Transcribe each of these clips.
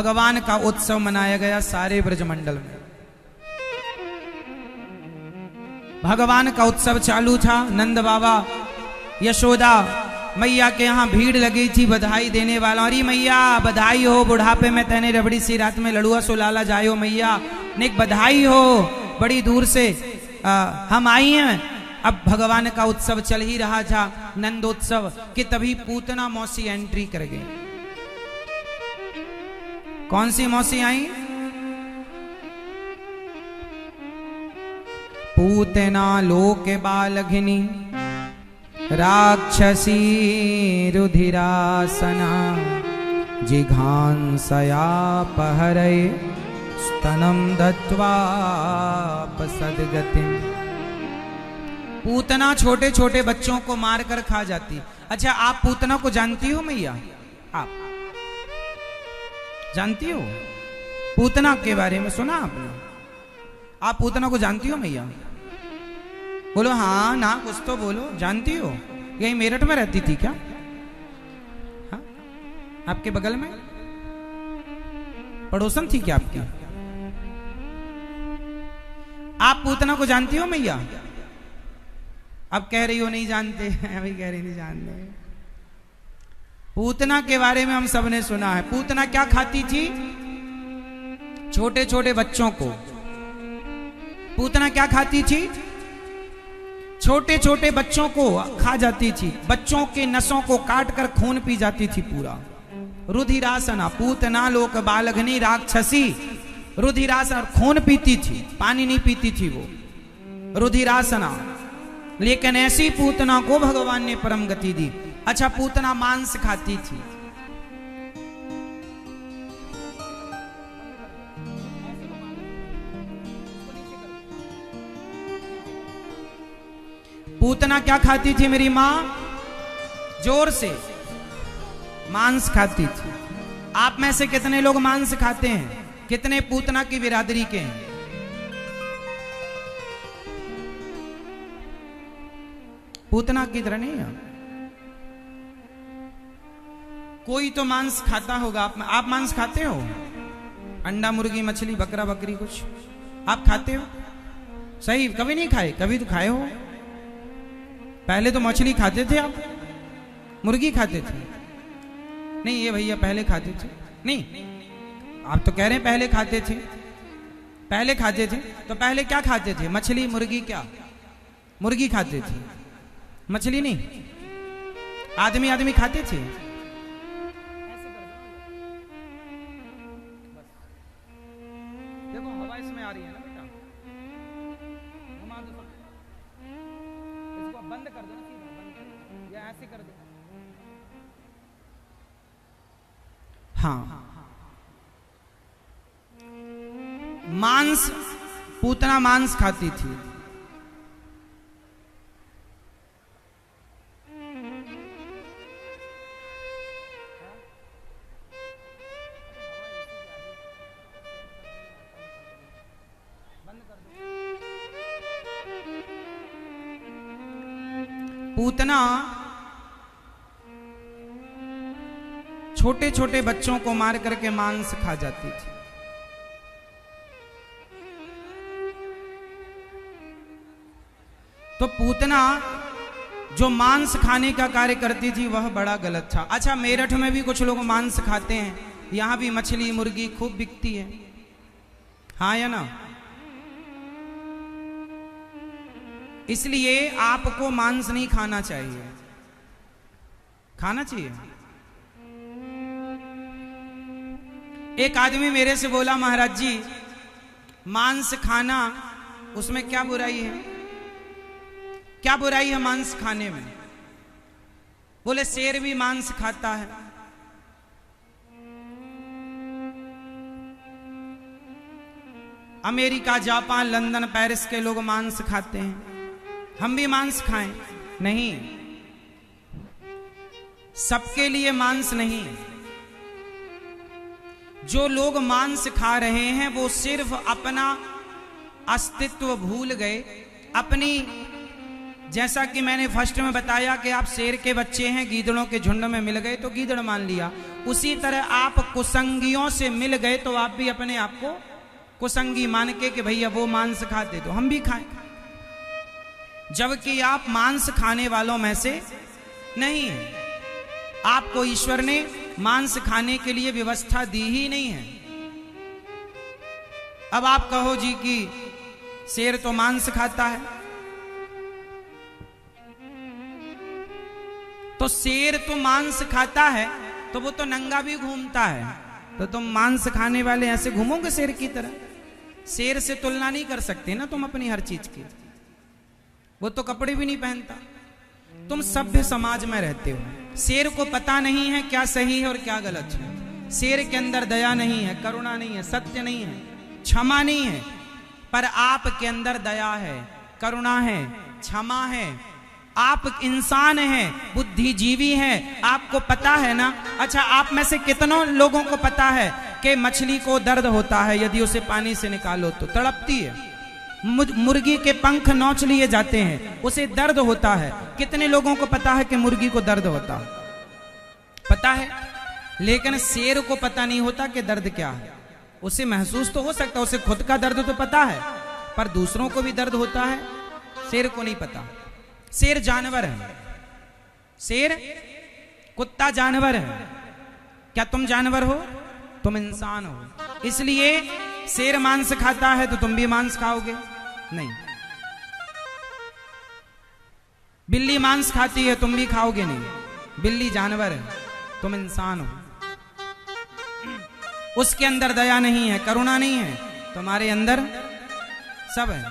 भगवान का उत्सव मनाया गया सारे ब्रजमंडल में। भगवान का उत्सव चालू था। नंद बाबा यशोदा मैया के यहाँ भीड़ लगी थी बधाई देने वाला। अरे मैया बधाई हो, बुढ़ापे में तैने रबड़ी सी रात में लड़ुआ सुलाला जायो मैया, नेक बधाई हो, बड़ी दूर से हम आई हैं। अब भगवान का उत्सव चल ही रहा था, नंदोत्सव, कि तभी पूतना मौसी एंट्री कर गई। कौन सी मौसी आई? पूतना लोक बालघिनी राक्षसी रुधिरासना जिघांसया पहरे स्तनम दत्वा सदगतिम। पूतना छोटे छोटे बच्चों को मारकर खा जाती। अच्छा, आप पूतना को जानती हो मैया? आप जानती हो? पूतना के बारे में सुना आपने? आप पूतना को जानती हो मैया? बोलो हाँ ना, कुछ तो बोलो। जानती हो? यही मेरठ में रहती थी क्या? हाँ? आपके बगल में पड़ोसन थी क्या आपकी? आप पूतना को जानती हो मैया? अब कह रही हो नहीं जानते, अभी कह रही नहीं जानते। पूतना के बारे में हम सबने सुना है। पूतना क्या खाती थी? छोटे छोटे बच्चों को। पूतना क्या खाती थी? छोटे छोटे बच्चों को खा जाती थी। बच्चों के नसों को काट कर खून पी जाती थी पूरा। रुधिरासना, पूतना लोक बालघनी राक्षसी, रुधिरासना, खून पीती थी, पानी नहीं पीती थी वो, रुधिरासना। लेकिन ऐसी पूतना को भगवान ने परम गति दी। अच्छा, पूतना मांस खाती थी। पूतना क्या खाती थी मेरी मां? जोर से मांस खाती थी। आप में से कितने लोग मांस खाते हैं? कितने पूतना की बिरादरी के हैं? पूतना की तरह नहीं है। कोई तो मांस खाता होगा। आप मांस खाते हो? अंडा, मुर्गी, मछली, बकरा, बकरी कुछ आप खाते हो? सही, कभी नहीं खाए? कभी तो खाए हो। पहले तो मछली खाते थे आप, मुर्गी खाते थे? नहीं, ये भैया पहले खाते थे। नहीं, आप तो कह रहे हैं पहले खाते थे। पहले खाते थे तो पहले क्या खाते थे? मछली, मुर्गी? क्या मुर्गी खाते थे, मछली नहीं। आदमी खाते थे। देखो हवा इसमें आ रही है ना बेटा, घुमा दो सब। इसको बंद कर दो ना, सीधा बंद कर दो या ऐसे कर दो। हाँ, मांस, पूतना मांस खाती थी। पूतना छोटे छोटे बच्चों को मार करके मांस खा जाती थी। तो पूतना जो मांस खाने का कार्य करती थी वह बड़ा गलत था। अच्छा, मेरठ में भी कुछ लोग मांस खाते हैं, यहां भी मछली, मुर्गी खूब बिकती है, हाँ या ना? इसलिए आपको मांस नहीं खाना चाहिए। खाना चाहिए? एक आदमी मेरे से बोला, महाराज जी मांस खाना, उसमें क्या बुराई है? क्या बुराई है मांस खाने में? बोले शेर भी मांस खाता है। अमेरिका, जापान, लंदन, पेरिस के लोग मांस खाते हैं, हम भी मांस खाएं? नहीं, सबके लिए मांस नहीं। जो लोग मांस खा रहे हैं वो सिर्फ अपना अस्तित्व भूल गए, अपनी जैसा कि मैंने फर्स्ट में बताया कि आप शेर के बच्चे हैं, गीदड़ों के झुंड में मिल गए तो गीदड़ मान लिया। उसी तरह आप कुसंगियों से मिल गए तो आप भी अपने आप को कुसंगी मान के कि भैया वो मांस खाते तो हम भी खाएं, जबकि आप मांस खाने वालों में से नहीं है। आपको ईश्वर ने मांस खाने के लिए व्यवस्था दी ही नहीं है। अब आप कहो जी कि शेर तो मांस खाता है, तो शेर तो मांस खाता है तो वो तो नंगा भी घूमता है, तो तुम मांस खाने वाले ऐसे घूमोगे शेर की तरह? शेर से तुलना नहीं कर सकते ना तुम अपनी हर चीज की। वो तो कपड़े भी नहीं पहनता। तुम सभ्य समाज में रहते हो। शेर को पता नहीं है क्या सही है और क्या गलत है। शेर के अंदर दया नहीं है, करुणा नहीं है, सत्य नहीं है, क्षमा नहीं है, पर आपके अंदर दया है, करुणा है, क्षमा है। आप इंसान हैं, बुद्धिजीवी हैं, आपको पता है ना। अच्छा, आप में से कितनों लोगों को पता है कि मछली को दर्द होता है यदि उसे पानी से निकालो तो तड़पती है। मुर्गी के पंख नोच लिए जाते हैं, उसे दर्द होता है। कितने लोगों को पता है कि मुर्गी को दर्द होता है? पता है, लेकिन शेर को पता नहीं होता कि दर्द क्या है। उसे महसूस तो हो सकता है, उसे खुद का दर्द तो पता है, पर दूसरों को भी दर्द होता है, शेर को नहीं पता। शेर जानवर है, शेर कुत्ता जानवर है। क्या तुम जानवर हो? तुम इंसान हो। इसलिए शेर मांस खाता है तो तुम भी मांस खाओगे? नहीं। बिल्ली मांस खाती है, तुम भी खाओगे? नहीं। बिल्ली जानवर है, तुम इंसान हो। उसके अंदर दया नहीं है, करुणा नहीं है, तुम्हारे अंदर सब है।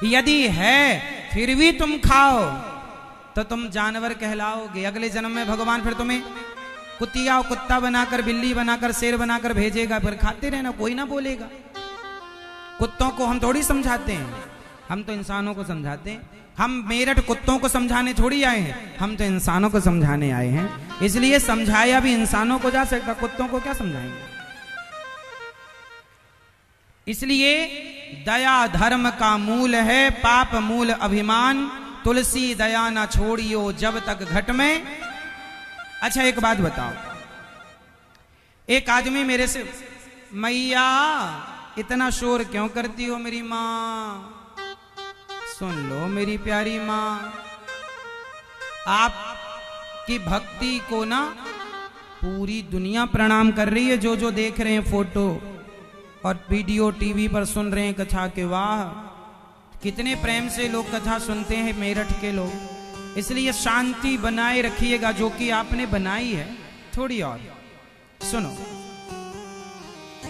यदि है फिर भी तुम खाओ तो तुम जानवर कहलाओगे। अगले जन्म में भगवान फिर तुम्हें कुतिया और कुत्ता बनाकर, बिल्ली बनाकर, शेर बनाकर भेजेगा, फिर खाते रहना, कोई ना बोलेगा। कुत्तों को हम थोड़ी समझाते हैं, हम तो इंसानों को समझाते हैं। हम मेरठ कुत्तों को समझाने थोड़ी आए हैं, हम तो इंसानों को समझाने आए हैं। इसलिए समझाया भी इंसानों को जा सकता, कुत्तों को क्या समझाएंगे। इसलिए दया धर्म का मूल है, पाप मूल अभिमान। तुलसी दया ना छोड़ियो जब तक घट में। अच्छा, एक बात बताओ, एक आदमी मेरे से, मैया इतना शोर क्यों करती हो मेरी माँ? सुन लो मेरी प्यारी माँ, आपकी भक्ति को ना पूरी दुनिया प्रणाम कर रही है। जो जो देख रहे हैं फोटो और वीडियो, टीवी पर सुन रहे हैं कथा के, वाह कितने प्रेम से लोग कथा सुनते हैं मेरठ के लोग। इसलिए शांति बनाए रखिएगा, जो कि आपने बनाई है। थोड़ी और सुनो।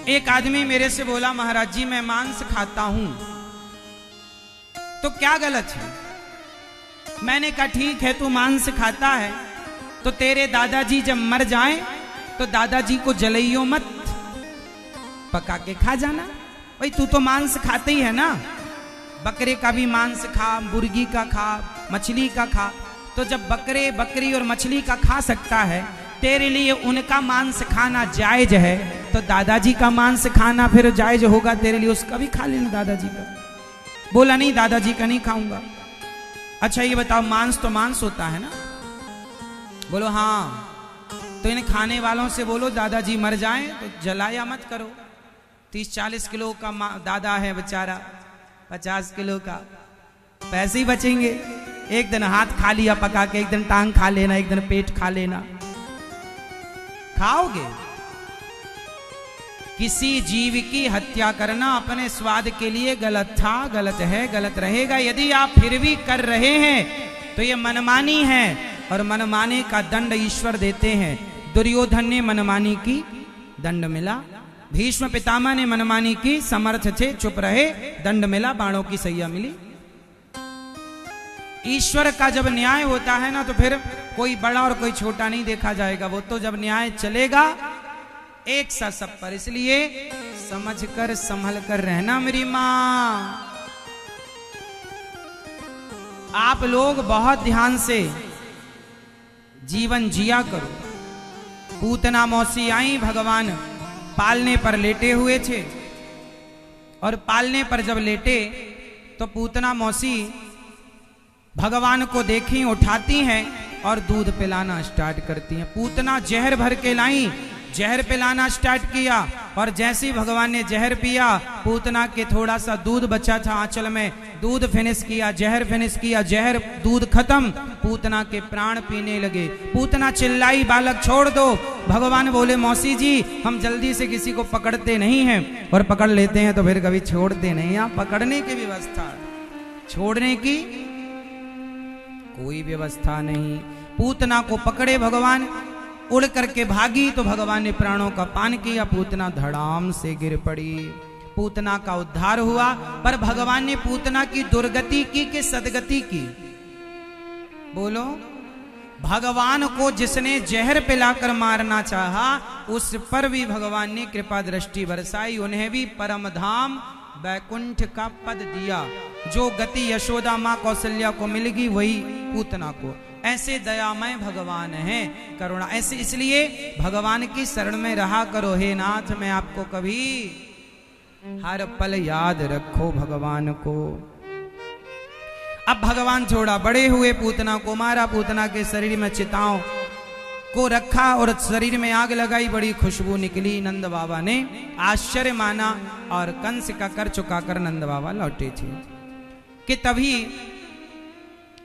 एक आदमी मेरे से बोला, महाराज जी मैं मांस खाता हूं तो क्या गलत है? मैंने कहा ठीक है, तू मांस खाता है तो तेरे दादाजी जब मर जाएं तो दादाजी को जलाइयो मत, पका के खा जाना। भाई तू तो मांस खाते ही है ना, बकरे का भी मांस खा, मुर्गी का खा, मछली का खा। तो जब बकरे, बकरी और मछली का खा सकता है, तेरे लिए उनका मांस खाना जायज है, तो दादाजी का मांस खाना फिर जायज होगा तेरे लिए, उसका भी खा लेना दादाजी का। बोला नहीं दादाजी का नहीं खाऊंगा। अच्छा ये बताओ, मांस तो मांस होता है ना? बोलो हाँ। तो इन खाने वालों से बोलो दादाजी मर जाएं तो जलाया मत करो। 30-40 किलो का दादा है बेचारा, 50 किलो का, पैसे ही बचेंगे। एक दिन हाथ खा लिया पका के, एक दिन टांग खा लेना, एक दिन पेट खा लेना। खाओगे? किसी जीव की हत्या करना अपने स्वाद के लिए गलत था, गलत है, गलत रहेगा। यदि आप फिर भी कर रहे हैं तो ये मनमानी है, और मनमाने का दंड ईश्वर देते हैं। दुर्योधन ने मनमानी की, दंड मिला। भीष्म पितामह ने मनमानी की, समर्थ थे, चुप रहे, दंड मिला, बाणों की सैया मिली। ईश्वर का जब न्याय होता है ना, तो फिर कोई बड़ा और कोई छोटा नहीं देखा जाएगा। वो तो जब न्याय चलेगा एक सा सब पर। इसलिए समझकर संभल कर रहना मेरी मां। आप लोग बहुत ध्यान से जीवन जिया करो। पूतना मौसी आई, भगवान पालने पर लेटे हुए थे, और पालने पर जब लेटे तो पूतना मौसी भगवान को देखी, उठाती हैं और दूध पिलाना स्टार्ट करती हैं। पूतना जहर भर के लाई, जहर पिलाना स्टार्ट किया और जैसे ही भगवान ने जहर पिया, पूतना के थोड़ा सा दूध बचा था आंचल में, दूध फिनिश किया, जहर फिनिश किया, जहर दूध खत्म, पूतना के प्राण पीने लगे। पूतना चिल्लाई, बालक छोड़ दो। भगवान बोले, मौसी जी हम जल्दी से किसी को पकड़ते नहीं हैं, और पकड़ लेते हैं तो फिर कभी छोड़ते नहीं। यहाँ पकड़ने की व्यवस्था, छोड़ने की कोई व्यवस्था नहीं। पूतना को पकड़े भगवान, उड़ करके भागी तो भगवान ने प्राणों का पान किया, पूतना धड़ाम से गिर पड़ी। पूतना का उद्धार हुआ, पर भगवान ने पूतना की दुर्गति की कि सदगति की? बोलो। भगवान को जिसने जहर पिलाकर मारना चाहा, उस पर भी भगवान ने कृपा दृष्टि बरसाई, उन्हें भी परम धाम वैकुंठ का पद दिया। जो गति यशोदा माँ कौशल्या को मिलेगी, वही पूतना को। ऐसे दयामय भगवान हैं, करुणा ऐसे। इसलिए भगवान की शरण में रहा करो। हे नाथ, मैं आपको कभी हर पल याद रखो भगवान को। अब भगवान थोड़ा बड़े हुए, पूतना को मारा, पूतना के शरीर में चिताओं को रखा और शरीर में आग लगाई, बड़ी खुशबू निकली। नंद बाबा ने आश्चर्य माना और कंस का कर चुकाकर नंद बाबा लौटे थे कि तभी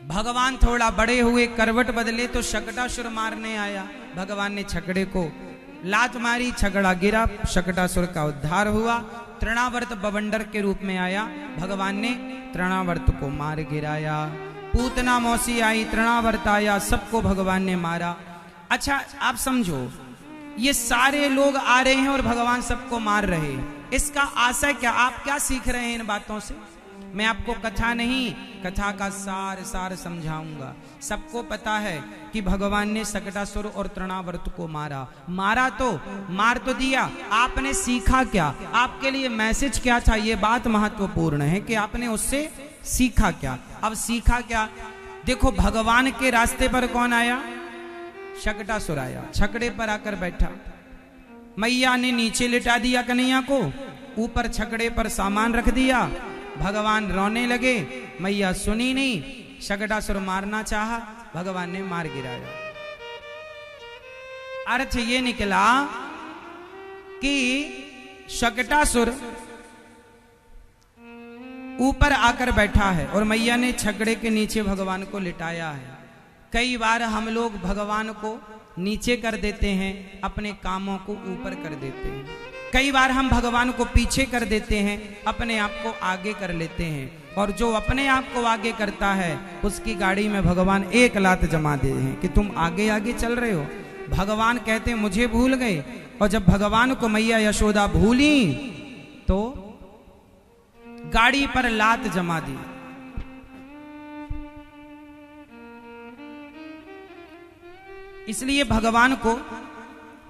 भगवान थोड़ा बड़े हुए, करवट बदले तो शकटासुर मारने आया। भगवान ने छकड़े को लात मारी, छकड़ा गिरा, शकटासुर का उद्धार हुआ। तृणावर्त बवंडर के रूप में आया, भगवान ने तृणावर्त को मार गिराया। पूतना मौसी आई, तृणावर्त आया, सबको भगवान ने मारा। अच्छा आप समझो, ये सारे लोग आ रहे हैं और भगवान सबको मार रहे हैं, इसका आशय क्या? आप क्या सीख रहे हैं इन बातों से? मैं आपको कथा नहीं, कथा का सार समझाऊंगा। सबको पता है कि भगवान ने शकटासुर और तृणावर्त को मारा तो मार तो दिया, आपने सीखा क्या? आपके लिए मैसेज क्या था? ये बात महत्वपूर्ण है कि आपने उससे सीखा क्या। अब सीखा क्या? देखो, भगवान के रास्ते पर कौन आया? शकटासुर आया, छकड़े पर आकर बैठा। मैया ने नीचे लिटा दिया कन्हैया को, ऊपर छकड़े पर सामान रख दिया। भगवान रोने लगे, मैया सुनी नहीं, शकटासुर मारना चाहा, भगवान ने मार गिराया। अर्थ ये निकला कि शकटासुर ऊपर आकर बैठा है और मैया ने छकड़े के नीचे भगवान को लिटाया है। कई बार हम लोग भगवान को नीचे कर देते हैं, अपने कामों को ऊपर कर देते हैं। कई बार हम भगवान को पीछे कर देते हैं, अपने आप को आगे कर लेते हैं। और जो अपने आप को आगे करता है, उसकी गाड़ी में भगवान एक लात जमा दे हैं कि तुम आगे आगे चल रहे हो। भगवान कहते हैं मुझे भूल गए, और जब भगवान को मैया यशोदा भूली तो गाड़ी पर लात जमा दी। इसलिए भगवान को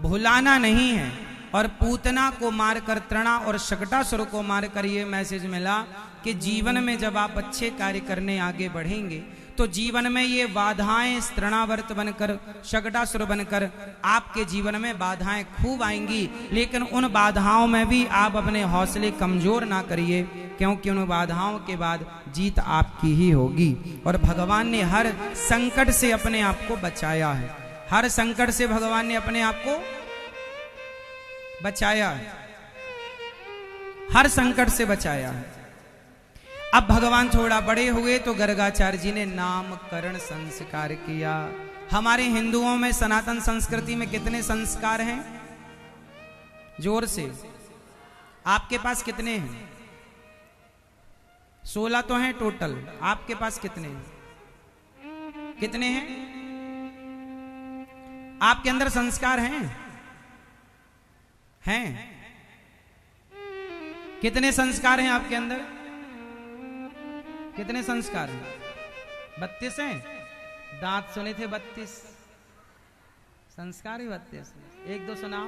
भुलाना नहीं है। और पूतना को मारकर, तृणा और शकटासुर को मारकर ये मैसेज मिला कि जीवन में जब आप अच्छे कार्य करने आगे बढ़ेंगे तो जीवन में ये बाधाएं तृणावर्त बनकर, शकटासुर बनकर आपके जीवन में बाधाएं खूब आएंगी। लेकिन उन बाधाओं में भी आप अपने हौसले कमजोर ना करिए, क्योंकि उन बाधाओं के बाद जीत आपकी ही होगी। और भगवान ने हर संकट से अपने आप को बचाया है, हर संकट से भगवान ने अपने आप को बचाया है, हर संकट से बचाया है। अब भगवान थोड़ा बड़े हुए तो गर्गाचार्य जी ने नामकरण संस्कार किया। हमारे हिंदुओं में सनातन संस्कृति में कितने संस्कार हैं? जोर से, आपके पास कितने हैं? 16 तो हैं टोटल, आपके पास कितने हैं? कितने हैं? आपके अंदर संस्कार हैं? हैं? कितने संस्कार हैं आपके अंदर? कितने संस्कार हैं? 32 हैं। दांत सुने थे 32 संस्कार ही 32। एक दो सुनाओ।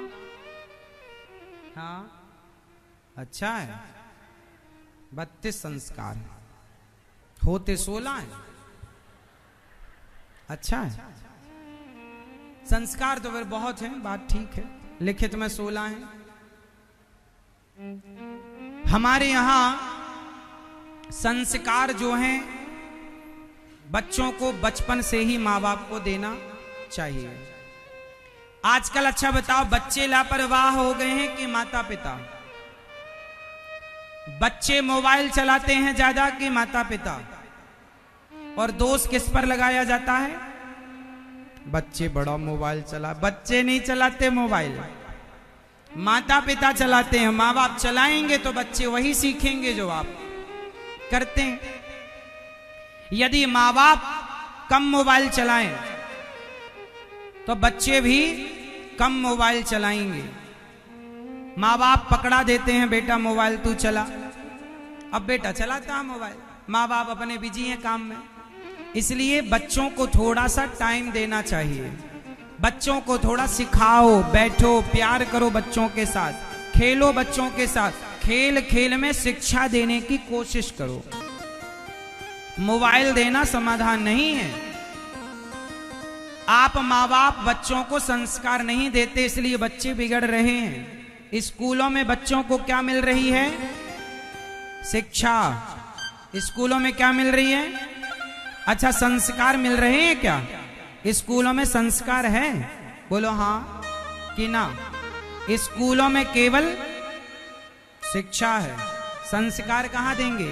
हाँ अच्छा है, 32 संस्कार होते 16 हैं। अच्छा है, संस्कार तो फिर बहुत हैं, बात ठीक है। लिखित में 16 हैं। हमारे यहां संस्कार जो हैं बच्चों को बचपन से ही माँ बाप को देना चाहिए। आजकल अच्छा बताओ, बच्चे लापरवाह हो गए हैं कि माता पिता? बच्चे मोबाइल चलाते हैं ज्यादा कि माता पिता? और दोष किस पर लगाया जाता है? बच्चे बड़ा मोबाइल चला। बच्चे नहीं चलाते मोबाइल, माता पिता चलाते हैं। माँ बाप चलाएंगे तो बच्चे वही सीखेंगे जो आप करते हैं। यदि माँ बाप कम मोबाइल चलाएं तो बच्चे भी कम मोबाइल चलाएंगे। माँ बाप पकड़ा देते हैं, बेटा मोबाइल तू चला। अब बेटा चलाता है मोबाइल, माँ बाप अपने बिजी हैं काम में। इसलिए बच्चों को थोड़ा सा टाइम देना चाहिए। बच्चों को थोड़ा सिखाओ, बैठो, प्यार करो बच्चों के साथ, खेलो बच्चों के साथ। खेल खेल में शिक्षा देने की कोशिश करो। मोबाइल देना समाधान नहीं है। आप माँ बाप बच्चों को संस्कार नहीं देते, इसलिए बच्चे बिगड़ रहे हैं। स्कूलों में बच्चों को क्या मिल रही है? शिक्षा। स्कूलों में क्या मिल रही है? अच्छा, संस्कार मिल रहे हैं क्या? स्कूलों में संस्कार है? बोलो हाँ कि ना। स्कूलों में केवल शिक्षा है, संस्कार कहाँ देंगे?